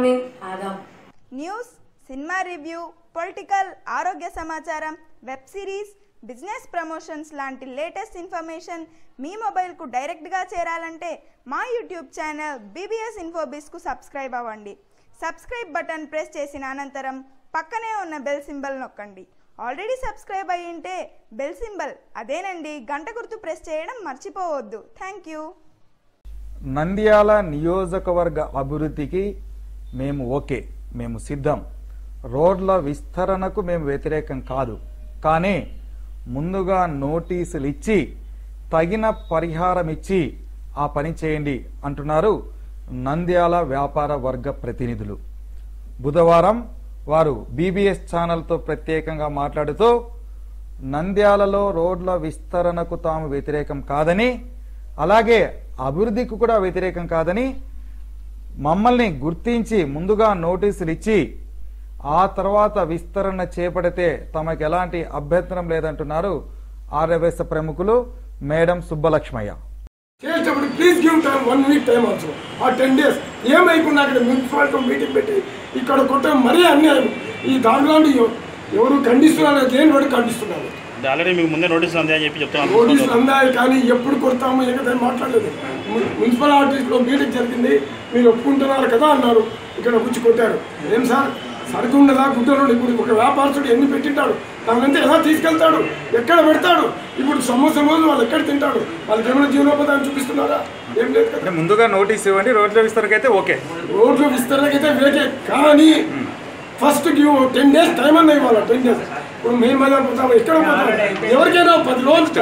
Morning Adam. News, cinema review, political, ఆరోగ్య సమాచారం, web series, business promotions లాంటి లేటెస్ట్ ఇన్ఫర్మేషన్ మీ మొబైల్కు డైరెక్ట్గా చేరాలంటే మా యూట్యూబ్ ఛానల్ BBS Infobizకు సబ్స్క్రైబ్ అవ్వండి. సబ్స్క్రైబ్ బటన్ ప్రెస్ చేసిన అనంతరం పక్కనే ఉన్న బెల్ సింబల్ నొక్కండి. ఆల్రెడీ సబ్స్క్రైబ్ అయ్యి ఉంటే బెల్ సింబల్ అదేనండి గంట గుర్తు ప్రెస్ చేయడం మర్చిపోవద్దు. Thank you. నంద్యాల నియోజకవర్గ అభివృద్ధికి మేము సిద్ధం. రోడ్ల విస్తరణకు మేము వ్యతిరేకం కాదు. కానీ ముందుగా నోటీసులు ఇచ్చి తగిన పరిహారం ఇచ్చి ఆ పని చేయండి అంటున్నారు నంద్యాల వ్యాపార వర్గ ప్రతినిధులు. బుధవారం వారు BBS ఛానల్తో ప్రత్యేకంగా మాట్లాడుతూ నంద్యాలలో రోడ్ల విస్తరణకు తాము వ్యతిరేకం కాదని, అలాగే అభివృద్ధికి కూడా వ్యతిరేకం కాదని, మమ్మల్ని గుర్తించి ముందుగా నోటీసులు ఇచ్చి ఆ తర్వాత విస్తరణ చేపడితే తమకు ఎలాంటి అభ్యంతరం లేదంటున్నారు RWS ప్రముఖులు madam Subbalakshmaiah. Please give time 1 week time also. ఆ 10 days ఏమైకుండా అక్కడ మున్సిపాలిటీ మీటింగ్ పెట్టి ఇక్కడ కొట్టడం మరీ అన్యాయం. ఈ దాంట్లో ఎవరు ఖండిస్తున్నారు, దేని వాడు ఖండిస్తున్నారు. ఆల్రెడీ మీకు ముందే నోటీసులు అందాయని చెప్పి చెప్తాను. నోటీసులు అందాయి కానీ ఎప్పుడు కొడతాము ఏదైనా మాట్లాడలేదు. మున్సిపల్ ఆఫీస్లో మీటింగ్ జరిగింది, మీరు ఒప్పుకుంటున్నారు కదా అన్నారు. ఇక్కడ కూర్చి కొట్టారు. ఏం సార్ సరుకు ఉండదా? గుడ్డలోడు ఇప్పుడు ఒక వ్యాపారస్తుడు ఎన్ని పెట్టింటాడు, దానంతా ఎలా తీసుకెళ్తాడు, ఎక్కడ పెడతాడు? ఇప్పుడు సంవత్సరం రోజులు వాళ్ళు ఎక్కడ తింటాడు? వాళ్ళకి ఏమైనా జీవనోపాధాన్ని చూపిస్తున్నారా? ఏం లేదు కదా. ముందుగా నోటీస్ ఇవ్వండి. రోడ్ల విస్తరణకైతే ఓకే, రోడ్ల విస్తరణకైతే వేకే. కానీ ఫస్ట్ 10 days టైం అన్న ఇవ్వాలి. 10 days ఇప్పుడు మేము పోతాము, ఎక్కడ పోతాము? ఎవరికైనా 10 రోజులు